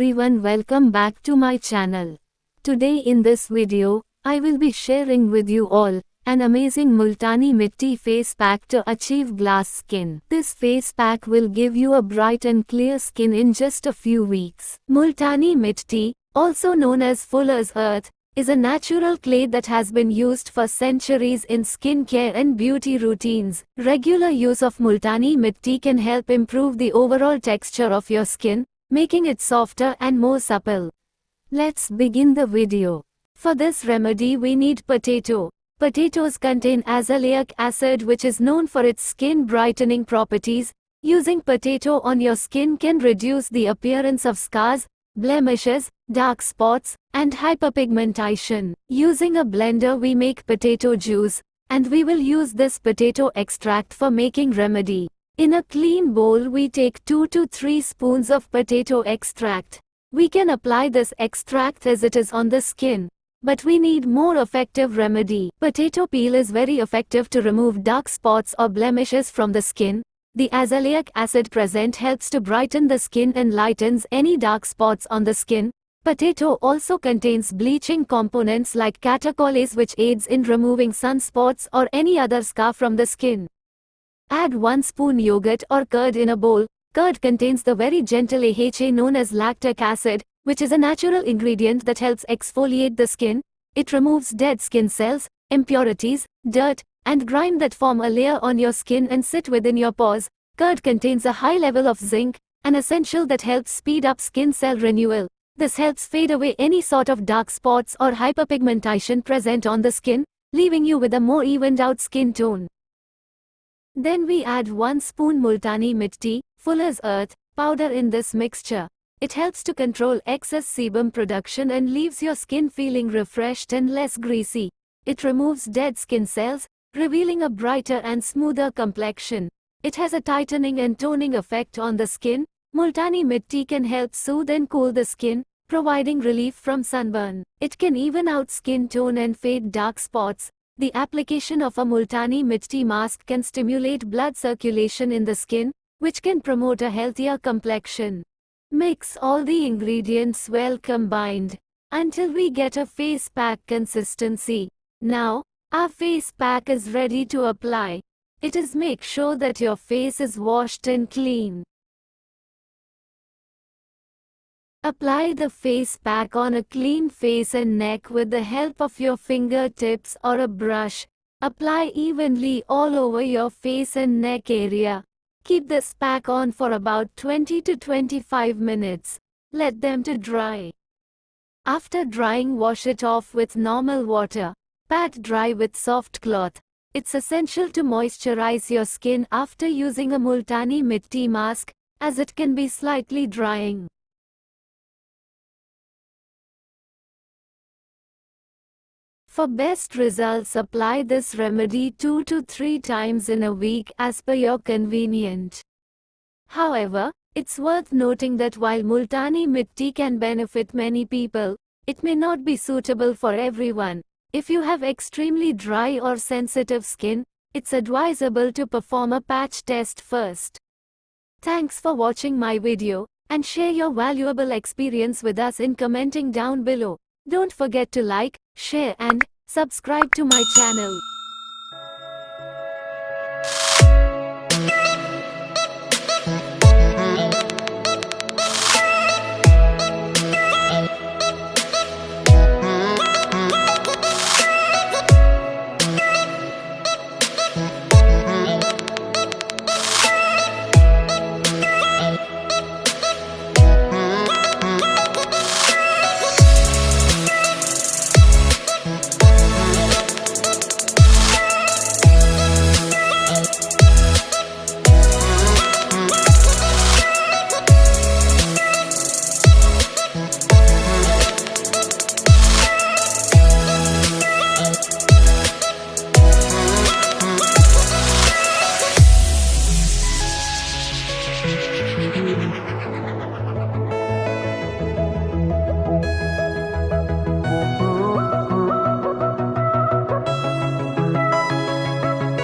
everyone, welcome back to my channel. Today in this video, I will be sharing with you all an amazing Multani Mitti face pack to achieve glass skin. This face pack will give you a bright and clear skin in just a few weeks. Multani Mitti, also known as Fuller's Earth, is a natural clay that has been used for centuries in skincare and beauty routines. Regular use of Multani Mitti can help improve the overall texture of your skin, making it softer and more supple. Let's begin the video. For this remedy we need potato. Potatoes contain azelaic acid, which is known for its skin brightening properties. Using potato on your skin can reduce the appearance of scars, blemishes, dark spots, and hyperpigmentation. Using a blender we make potato juice, and we will use this potato extract for making remedy. In a clean bowl we take 2 to 3 spoons of potato extract. We can apply this extract as it is on the skin, but we need more effective remedy. Potato peel is very effective to remove dark spots or blemishes from the skin. The azelaic acid present helps to brighten the skin and lightens any dark spots on the skin. Potato also contains bleaching components like catecholase, which aids in removing sunspots or any other scar from the skin. Add 1 spoon yogurt or curd in a bowl. Curd contains the very gentle AHA known as lactic acid, which is a natural ingredient that helps exfoliate the skin. It removes dead skin cells, impurities, dirt, and grime that form a layer on your skin and sit within your pores. Curd contains a high level of zinc, an essential that helps speed up skin cell renewal. This helps fade away any sort of dark spots or hyperpigmentation present on the skin, leaving you with a more evened out skin tone. Then we add 1 spoon Multani Mitti, Fuller's Earth, powder in this mixture. It helps to control excess sebum production and leaves your skin feeling refreshed and less greasy. It removes dead skin cells, revealing a brighter and smoother complexion. It has a tightening and toning effect on the skin. Multani Mitti can help soothe and cool the skin, providing relief from sunburn. It can even out skin tone and fade dark spots. The application of a Multani Mitti mask can stimulate blood circulation in the skin, which can promote a healthier complexion. Mix all the ingredients well combined until we get a face pack consistency. Now, our face pack is ready to apply. It is make sure that your face is washed and clean. Apply the face pack on a clean face and neck with the help of your fingertips or a brush. Apply evenly all over your face and neck area. Keep this pack on for about 20 to 25 minutes. Let them to dry. After drying, wash it off with normal water. Pat dry with soft cloth. It's essential to moisturize your skin after using a Multani Mitti mask, as it can be slightly drying. For best results, apply this remedy 2 to 3 times in a week as per your convenience. However, it's worth noting that while Multani Mitti can benefit many people, it may not be suitable for everyone. If you have extremely dry or sensitive skin, it's advisable to perform a patch test first. Thanks for watching my video, and share your valuable experience with us in commenting down below. Don't forget to like, share and subscribe to my channel.